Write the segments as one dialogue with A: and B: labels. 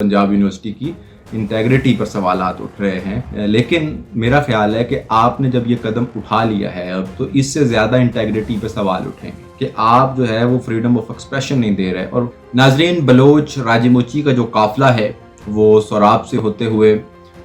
A: Punjab university की integrity पर सवालात उठ रहे हैं, लेकिन मेरा ख्याल है कि आपने जब ये कदम उठा लिया है अब तो इससे ज़्यादा इंटेग्रिटी पर सवाल उठेंगे कि आप जो है वो फ्रीडम ऑफ एक्सप्रेशन नहीं दे रहे। और नाजरीन, बलोच राजी मोची का जो काफिला है वो सोराब से होते हुए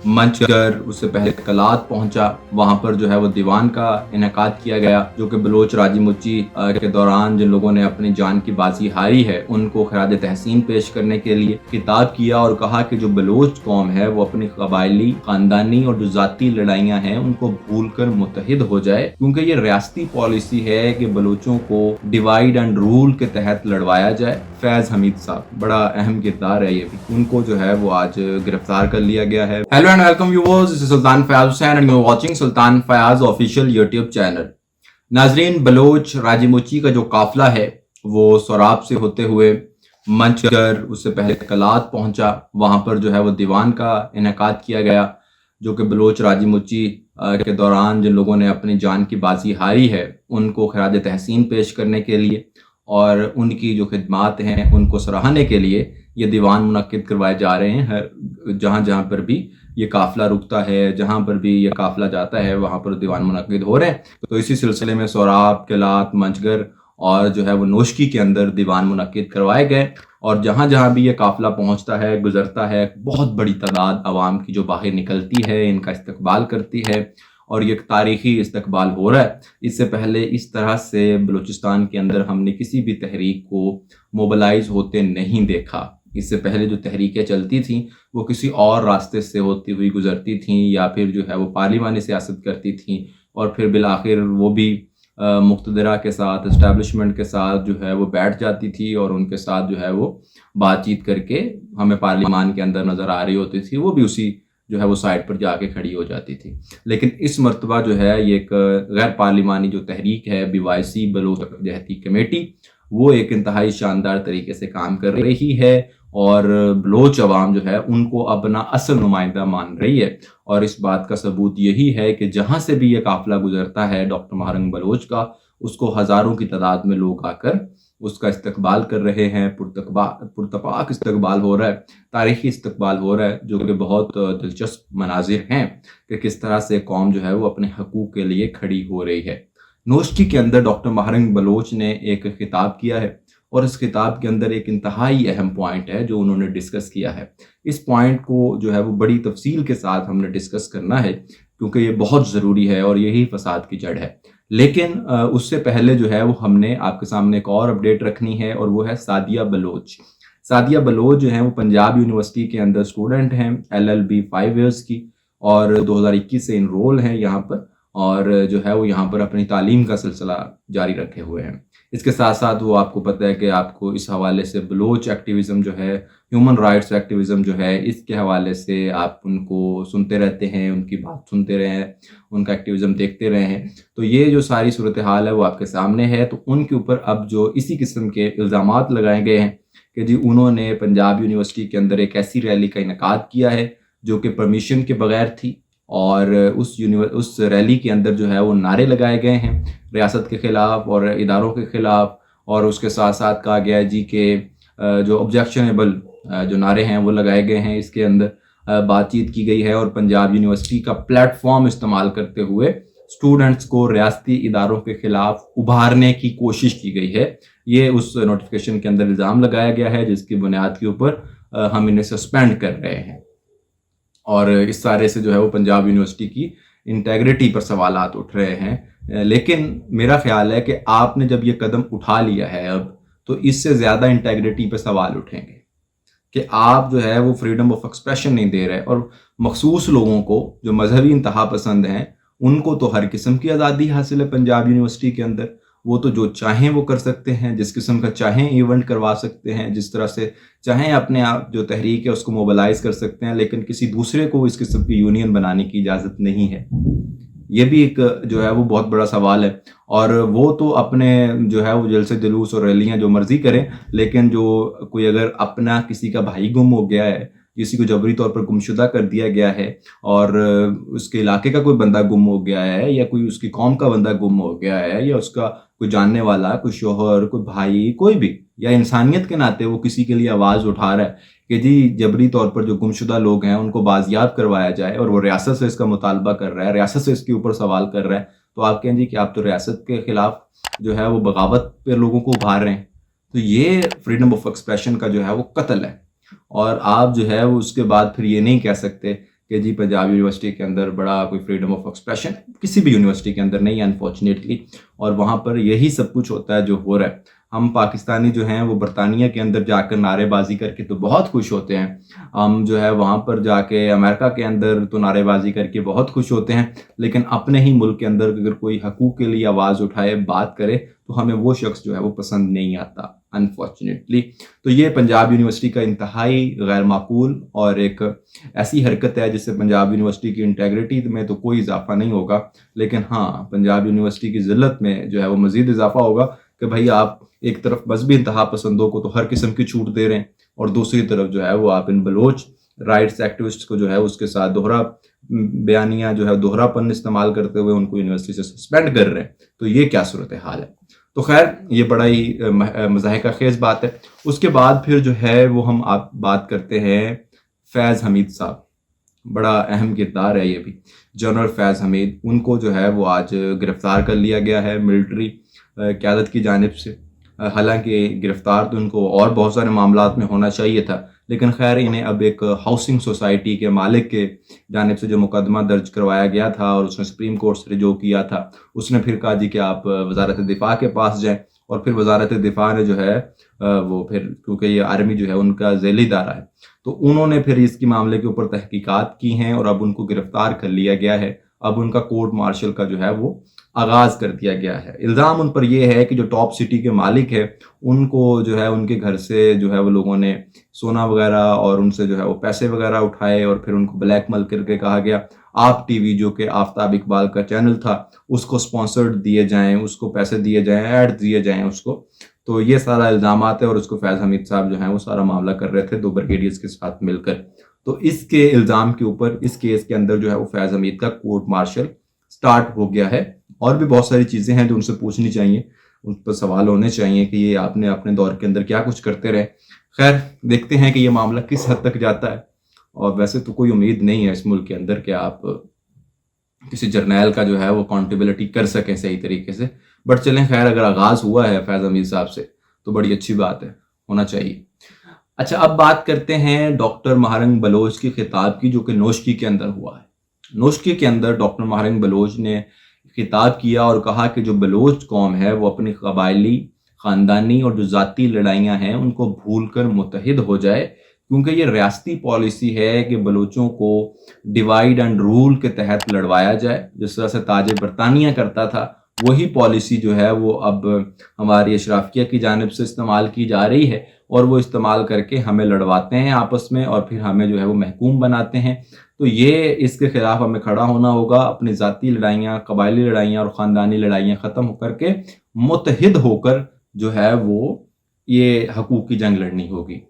A: मंचगर, उससे पहले कलात पहुंचा। वहां पर जो है वो दीवान का इनेकाद किया गया, जो कि बलोच राजी मोची के दौरान जिन लोगों ने अपनी जान की बाजी हारी है उनको खराज तहसीन पेश करने के लिए खिताब किया और कहा कि जो बलोच कौम है वो अपनी कबायली, खानदानी और जो ज़ाती लड़ाइयाँ हैं उनको भूल कर मुत्तहिद हो जाए, क्योंकि ये रियासती पॉलिसी है कि बलोचों को डिवाइड एंड रूल के तहत लड़वाया जाए। फैज हमीद साहब, बड़ा अहम किरदार है ये भी, उनको जो है वो आज गिरफ्तार कर लिया गया है। Hello and welcome viewers, this is Sultan Fayyaz Hussain and you are watching Sultan Fayyaz official YouTube channel. नाजरीन, बलोच राजी मोची का जो काफिला है वो सोराब से होते हुए मंचगर, उससे पहले कलात पहुंचा। वहां पर जो है वो दीवान का इनेकाद किया गया, जो कि बलोच राजी मोची के दौरान जिन लोगों ने अपनी जान की बाजी हारी है उनको खराज तहसीन पेश करने के लिए और उनकी जो खिदमात हैं उनको सराहने के लिए ये दीवान मुनक्किद करवाए जा रहे हैं। हर जहाँ पर भी ये काफिला रुकता है, जहाँ पर भी ये काफिला जाता है वहाँ पर दीवान मुनक्किद हो रहे हैं। तो इसी सिलसिले में सोराब, किलात, मंचगर और जो है वो नोशकी के अंदर दीवान मुनक्किद करवाए गए। और जहाँ जहाँ भी ये काफिला पहुँचता है, गुजरता है, बहुत बड़ी तादाद आवाम की जो बाहर निकलती है, इनका इस्तकबाल करती है और ये तारीखी इस्तकबाल हो रहा है। इससे पहले इस तरह से बलूचिस्तान के अंदर हमने किसी भी तहरीक को मोबलाइज होते नहीं देखा। इससे पहले जो तहरीकें चलती थीं वो किसी और रास्ते से होती हुई गुजरती थीं या फिर जो है वो पार्लिमानी सियासत करती थीं और फिर बिलाखिर वो भी मुक़्तदरा के साथ, इस्टेब्लिशमेंट के साथ जो है वो बैठ जाती थी और उनके साथ जो है वो बातचीत करके हमें पार्लिमान के अंदर नज़र आ रही होती थी, वो भी उसी जो है वो साइड पर जाके खड़ी हो जाती थी। लेकिन इस मरतबा जो है ये एक गैर पार्लिमानी जो तहरीक है BYC बलोच जहती कमेटी, वो एक इंतहाई शानदार तरीके से काम कर रही है और बलोच अवाम जो है उनको अपना असल नुमाइंदा मान रही है। और इस बात का सबूत यही है कि जहाँ से भी ये काफिला गुजरता है डॉक्टर महारंग बलोच का, उसको हज़ारों की तादाद में लोग आकर उसका इस्तकबाल कर रहे हैं। पुरतपाक इस्तकबाल हो रहा है, तारीखी इस्तकबाल हो रहा है, जो कि बहुत दिलचस्प मनाजिर हैं कि किस तरह से कौम जो है वो अपने हकूक़ के लिए खड़ी हो रही है। नोशकी के अंदर डॉक्टर महारंग बलोच ने एक खिताब किया है और इस खिताब के अंदर एक इंतहाई अहम पॉइंट है जो उन्होंने डिस्कस किया है। इस पॉइंट को जो है वो बड़ी तफसील के साथ हमने डिस्कस करना है क्योंकि ये बहुत ज़रूरी है और यही फसाद की जड़ है। लेकिन उससे पहले जो है वो हमने आपके सामने एक और अपडेट रखनी है और वो है सादिया बलोच। सादिया बलोच जो है वो पंजाब यूनिवर्सिटी के अंदर स्टूडेंट हैं, LLB 5 ईयर्स की, और 2021 से इनरोल हैं यहाँ पर और जो है वो यहाँ पर अपनी तालीम का सिलसिला जारी रखे हुए हैं। इसके साथ साथ वो आपको पता है कि आपको इस हवाले से बलोच एक्टिविज़म जो है, ह्यूमन राइट्स एक्टिविज़म जो है, इसके हवाले से आप उनको सुनते रहते हैं, उनकी बात सुनते रहे हैं, उनका एक्टिविज़म देखते रहे हैं। तो ये जो सारी सूरत हाल है वो आपके सामने है। तो उनके ऊपर अब जो इसी किस्म के इल्ज़ामात लगाए गए हैं कि जी उन्होंने पंजाब यूनिवर्सिटी के अंदर एक ऐसी रैली का इनेकाद किया है जो कि परमिशन के बगैर थी और उस रैली के अंदर जो है वो नारे लगाए गए हैं रियासत के ख़िलाफ़ और इदारों के ख़िलाफ़। और उसके साथ साथ कहा गया है जी कि जो ऑब्जेक्शनेबल जो नारे हैं वो लगाए गए हैं। इसके अंदर बातचीत की गई है और पंजाब यूनिवर्सिटी का प्लेटफॉर्म इस्तेमाल करते हुए स्टूडेंट्स को रियासती इदारों के ख़िलाफ़ उभारने की कोशिश की गई है। ये उस नोटिफिकेशन के अंदर इल्ज़ाम लगाया गया है जिसकी बुनियाद के ऊपर हम इन्हें सस्पेंड कर रहे हैं। और इस सारे से जो है वो पंजाब यूनिवर्सिटी की इंटेग्रिटी पर सवालात उठ रहे हैं। लेकिन मेरा ख्याल है कि आपने जब ये कदम उठा लिया है अब तो इससे ज़्यादा इंटेग्रिटी पर सवाल उठेंगे कि आप जो है वो फ्रीडम ऑफ एक्सप्रेशन नहीं दे रहे। और मखसूस लोगों को जो मजहबी इंतहा पसंद हैं उनको तो हर किस्म की आज़ादी हासिल है पंजाब यूनिवर्सिटी के अंदर, वो तो जो चाहें वो कर सकते हैं, जिस किस्म का चाहें इवेंट करवा सकते हैं, जिस तरह से चाहें अपने आप जो तहरीक है उसको मोबलाइज कर सकते हैं, लेकिन किसी दूसरे को इस किस्म की यूनियन बनाने की इजाज़त नहीं है। ये भी एक जो है वो बहुत बड़ा सवाल है। और वो तो अपने जो है वो जलसे जुलूस और रैलियाँ जो मर्जी करें, लेकिन जो कोई अगर अपना किसी का भाई गुम हो गया है किसी को जबरी तौर पर गुमशुदा कर दिया गया है और उसके इलाके का कोई बंदा गुम हो गया है या कोई उसकी कौम का बंदा गुम हो गया है या उसका कोई जानने वाला, कोई शोहर, कोई भाई, कोई भी, या इंसानियत के नाते वो किसी के लिए आवाज़ उठा रहा है कि जी जबरी तौर पर जो गुमशुदा लोग हैं उनको बाजियाब करवाया जाए, और वो रियासत से इसका मुतालबा कर रहा है, रियासत से इसके ऊपर सवाल कर रहा है, तो आप कहें जी कि आप तो रियासत के खिलाफ जो है वो बगावत पे लोगों को उभार रहे हैं। तो ये फ्रीडम ऑफ एक्सप्रेशन का जो है वो कत्ल है। और आप जो है वो उसके बाद फिर ये नहीं कह सकते कि जी पंजाब यूनिवर्सिटी के अंदर बड़ा कोई फ्रीडम ऑफ एक्सप्रेशन, किसी भी यूनिवर्सिटी के अंदर नहीं है अनफॉर्चुनेटली, और वहाँ पर यही सब कुछ होता है जो हो रहा है। हम पाकिस्तानी जो हैं वो बरतानिया के अंदर जाकर नारेबाजी करके तो बहुत खुश होते हैं, हम जो है वहाँ पर जाके अमेरिका के अंदर तो नारेबाजी करके बहुत खुश होते हैं, लेकिन अपने ही मुल्क के अंदर अगर कोई हकूक़ के लिए आवाज़ उठाए, बात करे, तो हमें वो शख्स जो है वो पसंद नहीं आता अनफॉर्चुनेटली। तो ये पंजाब यूनिवर्सिटी का इंतहाई गैर माकूल और एक ऐसी हरकत है जिससे पंजाब यूनिवर्सिटी की इंटेग्रिटी में तो कोई इजाफा नहीं होगा, लेकिन हाँ पंजाब यूनिवर्सिटी की ज़िल्लत में जो है वो मज़ीद इजाफा होगा कि भाई आप एक तरफ मजहबी इंतहा पसंदों को तो हर किस्म की छूट दे रहे हैं, और दूसरी तरफ जो है वो आप इन बलोच राइट्स एक्टिविस्ट को जो है उसके साथ दोहरा बयानियाँ जो है दोहरापन इस्तेमाल करते हुए उनको यूनिवर्सिटी से सस्पेंड कर रहे हैं। तो ये क्या सूरत हाल है। तो खैर ये बड़ा ही मज़ाहिका खेज बात है। उसके बाद फिर जो है वो हम आप बात करते हैं फैज़ हमीद साहब, बड़ा अहम किरदार है ये भी, जनरल फैज़ हमीद। उनको जो है वो आज गिरफ़्तार कर लिया गया है मिलिट्री क़यादत की जानिब से। हालांकि गिरफ़्तार तो उनको और बहुत सारे मामलात में होना चाहिए था, लेकिन खैर इन्हें अब एक हाउसिंग सोसाइटी के मालिक के जानिब से जो मुकदमा दर्ज करवाया गया था और उसने सुप्रीम कोर्ट से जो किया था, उसने फिर कहा जी कि आप वजारत दिफा के पास जाएं, और फिर वजारत दिफा ने जो है वो फिर, क्योंकि ये आर्मी जो है उनका ज़ैली दारा है, तो उन्होंने फिर इसकी मामले के ऊपर तहकीकात की हैं और अब उनको गिरफ़्तार कर लिया गया है। अब उनका कोर्ट मार्शल का जो है वो आगाज़ कर दिया गया है। इल्ज़ाम उन पर यह है कि जो टॉप सिटी के मालिक है उनको जो है उनके घर से जो है वो लोगों ने सोना वगैरह और उनसे जो है वो पैसे वगैरह उठाए, और फिर उनको ब्लैकमेल करके कहा गया आप टीवी जो कि आफ्ताब इकबाल का चैनल था उसको स्पॉन्सर्ड दिए जाएं, उसको पैसे दिए जाएं, ऐड दिए जाएं उसको। तो ये सारा इल्ज़ामात है, और उसको फैज़ हमीद साहब जो हैं वो सारा मामला कर रहे थे 2 ब्रिगेडियर्स के साथ मिलकर। तो इसके इल्ज़ाम के ऊपर इस केस के अंदर जो है वो फैज़ हमीद का कोर्ट मार्शल स्टार्ट हो गया है। और भी बहुत सारी चीज़ें हैं जो उनसे पूछनी चाहिए, उन पर सवाल होने चाहिए कि ये आपने अपने दौर के अंदर क्या कुछ करते रहे। खैर देखते हैं कि ये मामला किस हद तक जाता है, और वैसे तो कोई उम्मीद नहीं है इस मुल्क के अंदर कि आप किसी जर्नैल का जो है वो अकाउंटेबिलिटी कर सकें सही तरीके से, बट चलें खैर अगर आगाज़ हुआ है फैज़ हमीद साहब से तो बड़ी अच्छी बात है, होना चाहिए। अच्छा अब बात करते हैं डॉक्टर महारंग बलोच के खिताब की, जो कि नोशकी के अंदर हुआ है। नोशकी के अंदर डॉक्टर महारंग बलोच ने खिताब किया और कहा कि जो बलोच कौम है वो अपनी कबायली, ख़ानदानी और जो ज़ाती लड़ाइयाँ हैं उनको भूल कर मुत्तहिद हो जाए, क्योंकि ये रियासती पॉलिसी है कि बलोचों को डिवाइड एंड रूल के तहत लड़वाया जाए, जिस तरह से ताज बरतानिया करता था। वही पॉलिसी जो है वो अब हमारी अशराफिया की जानिब से इस्तेमाल की जा रही है, और वो इस्तेमाल करके हमें लड़वाते हैं आपस में और फिर हमें जो है वो महकूम बनाते हैं। तो ये इसके ख़िलाफ़ हमें खड़ा होना होगा, अपनी ज़ाती लड़ाइयाँ, कबायली लड़ाइयाँ और ख़ानदानी लड़ाइयाँ ख़त्म करके मुत्तहिद होकर जो है वो ये हकूक़ की जंग लड़नी होगी।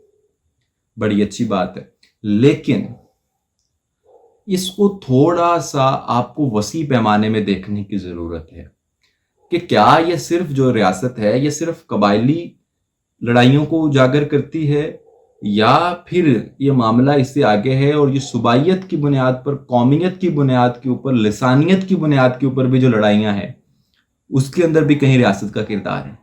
A: बड़ी अच्छी बात है, लेकिन इसको थोड़ा सा आपको वसी पैमाने में देखने की ज़रूरत है कि क्या ये सिर्फ जो रियासत है ये सिर्फ कबायली लड़ाइयों को उजागर करती है, या फिर ये मामला इससे आगे है और ये सूबाइयत की बुनियाद पर, कौमियत की बुनियाद के ऊपर, लिसानियत की बुनियाद के ऊपर भी जो लड़ाइयाँ हैं उसके अंदर भी कहीं रियासत का किरदार है।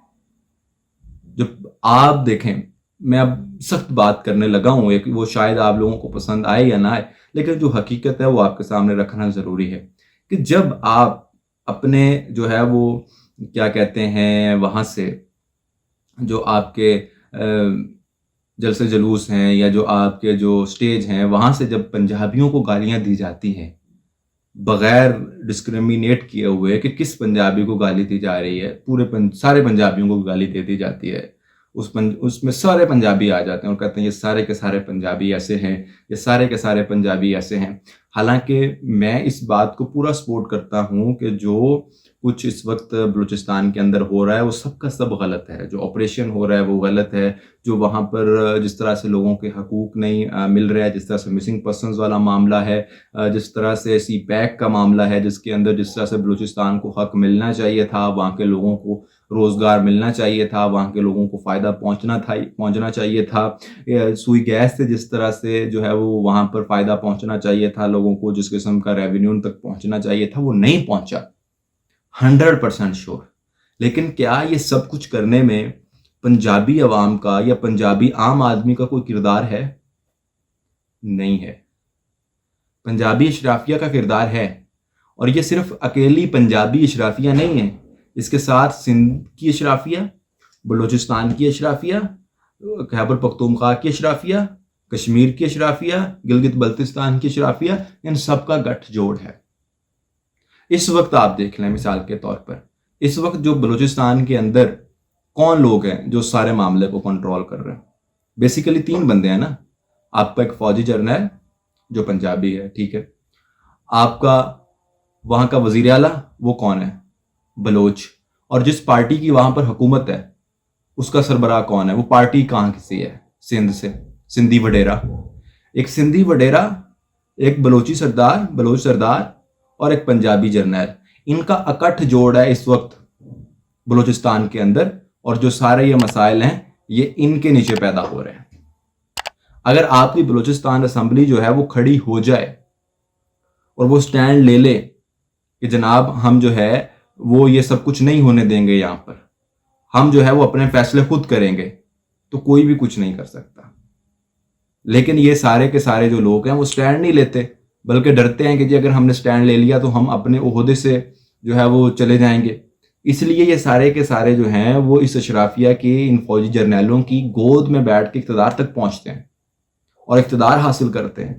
A: जो आप देखें, मैं अब सख्त बात करने लगा हूँ एक, वो शायद आप लोगों को पसंद आए या ना आए, लेकिन जो हकीकत है वो आपके सामने रखना ज़रूरी है कि जब आप अपने जो है वो क्या कहते हैं वहाँ से जो आपके जलसे जुलूस हैं या जो आपके जो स्टेज हैं वहाँ से जब पंजाबियों को गालियाँ दी जाती हैं बग़ैर डिस्क्रिमिनेट किए हुए कि किस पंजाबी को गाली दी जा रही है, पूरे सारे पंजाबियों को गाली दे दी जाती है, उसमें सारे पंजाबी आ जाते हैं और कहते हैं ये सारे के सारे पंजाबी ऐसे हैं, ये सारे के सारे पंजाबी ऐसे हैं। حالانکہ میں اس بات کو پورا سپورٹ کرتا ہوں کہ جو کچھ اس وقت بلوچستان کے اندر ہو رہا ہے وہ سب کا سب غلط ہے. جو آپریشن ہو رہا ہے وہ غلط ہے. جو وہاں پر جس طرح سے لوگوں کے حقوق نہیں مل رہے ہیں، جس طرح سے مسنگ پرسنز والا معاملہ ہے، جس طرح سے سی پیک کا معاملہ ہے، جس کے اندر جس طرح سے بلوچستان کو حق ملنا چاہیے تھا، وہاں کے لوگوں کو روزگار ملنا چاہیے تھا، وہاں کے لوگوں کو فائدہ پہنچنا چاہیے تھا، سوئی گیس سے جس طرح سے جو ہے وہ وہاں پر فائدہ پہنچنا چاہیے تھا لوگوں کو، جس قسم کا ریونیو ان تک پہنچنا چاہیے تھا، وہ نہیں پہنچا. 100% شور. لیکن کیا یہ سب کچھ کرنے میں پنجابی عوام کا یا پنجابی عام آدمی کا کوئی کردار ہے؟ نہیں ہے. پنجابی اشرافیہ کا کردار ہے، اور یہ صرف اکیلی پنجابی اشرافیہ نہیں ہے. اس کے ساتھ سندھ کی اشرافیہ، بلوچستان کی اشرافیہ، خیبر پختونخوا کی اشرافیہ، کشمیر کی اشرافیہ، گلگت بلتستان کی اشرافیہ، ان سب کا گٹھ جوڑ ہے. اس وقت آپ دیکھ لیں مثال کے طور پر، اس وقت جو بلوچستان کے اندر کون لوگ ہیں جو سارے معاملے کو کنٹرول کر رہے ہیں؟ بیسیکلی 3 بندے ہیں نا. آپ کا ایک فوجی جرنیل جو پنجابی ہے، ٹھیک ہے. آپ کا وہاں کا وزیر اعلیٰ وہ کون ہے؟ بلوچ. اور جس پارٹی کی وہاں پر حکومت ہے اس کا سربراہ کون ہے؟ وہ پارٹی کہاں کی ہے؟ سندھ سے، سندھی وڈیرا. ایک سندھی وڈیرا، ایک بلوچ سردار اور ایک پنجابی جرنیل. ان کا اکٹھ جوڑ ہے اس وقت بلوچستان کے اندر، اور جو سارے یہ مسائل ہیں یہ ان کے نیچے پیدا ہو رہے ہیں. اگر آپ کی بلوچستان اسمبلی جو ہے وہ کھڑی ہو جائے اور وہ سٹینڈ لے لے کہ جناب ہم جو ہے وہ یہ سب کچھ نہیں ہونے دیں گے، یہاں پر ہم جو ہے وہ اپنے فیصلے خود کریں گے، تو کوئی بھی کچھ نہیں کر سکتا. لیکن یہ سارے کے سارے جو لوگ ہیں وہ سٹینڈ نہیں لیتے، بلکہ ڈرتے ہیں کہ جی اگر ہم نے سٹینڈ لے لیا تو ہم اپنے عہدے سے جو ہے وہ چلے جائیں گے. اس لیے یہ سارے کے سارے جو ہیں وہ اس اشرافیہ کے ان فوجی جرنیلوں کی گود میں بیٹھ کے اقتدار تک پہنچتے ہیں اور اقتدار حاصل کرتے ہیں،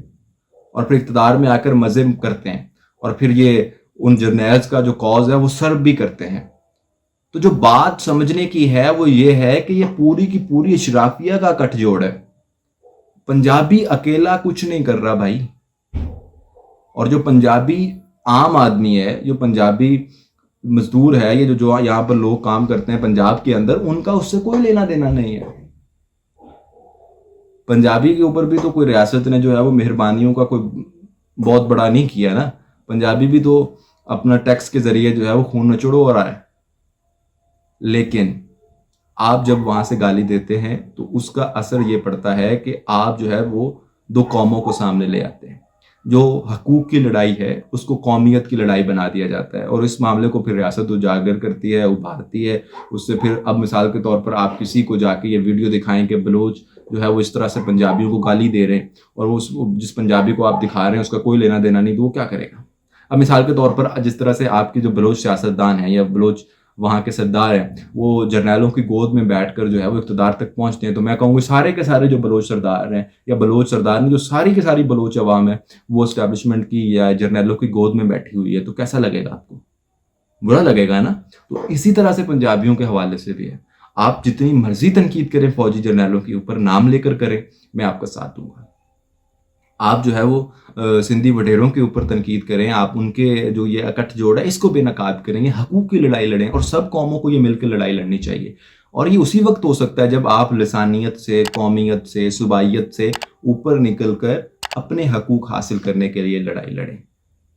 A: اور پھر اقتدار میں آ کر مزے کرتے ہیں، اور پھر یہ ان جرنیلز کا جو کاز ہے وہ سرو بھی کرتے ہیں. تو جو بات سمجھنے کی ہے وہ یہ ہے کہ یہ پوری کی پوری اشرافیہ کا کٹ جوڑ ہے. پنجابی اکیلا کچھ نہیں کر رہا بھائی. اور جو پنجابی عام آدمی ہے، جو پنجابی مزدور ہے، یہ جو یہاں پر لوگ کام کرتے ہیں پنجاب کے اندر، ان کا اس سے کوئی لینا دینا نہیں ہے. پنجابی کے اوپر بھی تو کوئی ریاست نے جو ہے وہ مہربانیوں کا کوئی بہت بڑا نہیں کیا نا. پنجابی بھی تو اپنا ٹیکس کے ذریعے جو ہے وہ خون نچوڑ ہو رہا ہے. لیکن آپ جب وہاں سے گالی دیتے ہیں تو اس کا اثر یہ پڑتا ہے کہ آپ جو ہے وہ 2 قوموں کو سامنے لے آتے ہیں. جو حقوق کی لڑائی ہے اس کو قومیت کی لڑائی بنا دیا جاتا ہے، اور اس معاملے کو پھر ریاست اجاگر کرتی ہے، ابھارتی ہے. اس سے پھر اب مثال کے طور پر آپ کسی کو جا کے یہ ویڈیو دکھائیں کہ بلوچ جو ہے وہ اس طرح سے پنجابیوں کو گالی دے رہے ہیں، اور وہ جس پنجابی کو آپ دکھا رہے ہیں اس کا کوئی لینا دینا نہیں، تو وہ کیا کرے گا؟ اب مثال کے طور پر جس طرح سے آپ کے جو بلوچ سیاستدان ہیں یا بلوچ وہاں کے سردار ہیں، وہ جرنیلوں کی گود میں بیٹھ کر جو ہے وہ اقتدار تک پہنچتے ہیں، تو میں کہوں گا سارے کے سارے جو بلوچ سردار ہیں یا بلوچ سردار نے جو ساری کی ساری بلوچ عوام ہے وہ اسٹیبلشمنٹ کی یا جرنیلوں کی گود میں بیٹھی ہوئی ہے، تو کیسا لگے گا آپ کو؟ برا لگے گا نا. تو اسی طرح سے پنجابیوں کے حوالے سے بھی ہے. آپ جتنی مرضی تنقید کریں فوجی جرنیلوں کے اوپر، نام لے کر کریں، میں آپ کا ساتھ دوں گا. آپ جو ہے وہ سندھی وڈیروں کے اوپر تنقید کریں، آپ ان کے جو یہ اکٹھ جوڑ ہے اس کو بے نقاب کریں، یہ حقوق کی لڑائی لڑیں، اور سب قوموں کو یہ مل کے لڑائی لڑنی چاہیے. اور یہ اسی وقت ہو سکتا ہے جب آپ لسانیت سے، قومیت سے، صوبائیت سے اوپر نکل کر اپنے حقوق حاصل کرنے کے لیے لڑائی لڑیں،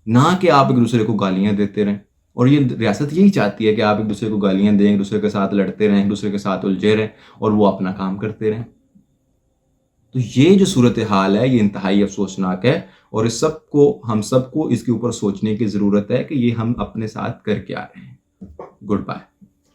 A: نہ کہ آپ ایک دوسرے کو گالیاں دیتے رہیں. اور یہ ریاست یہی چاہتی ہے کہ آپ ایک دوسرے کو گالیاں دیں، ایک دوسرے کے ساتھ لڑتے رہیں، ایک دوسرے کے ساتھ الجھے رہیں، اور وہ اپنا کام کرتے رہیں. تو یہ جو صورتحال ہے یہ انتہائی افسوسناک ہے، اور اس سب کو ہم سب کو اس کے اوپر سوچنے کی ضرورت ہے کہ یہ ہم اپنے ساتھ کر کے آ رہے ہیں. Good bye.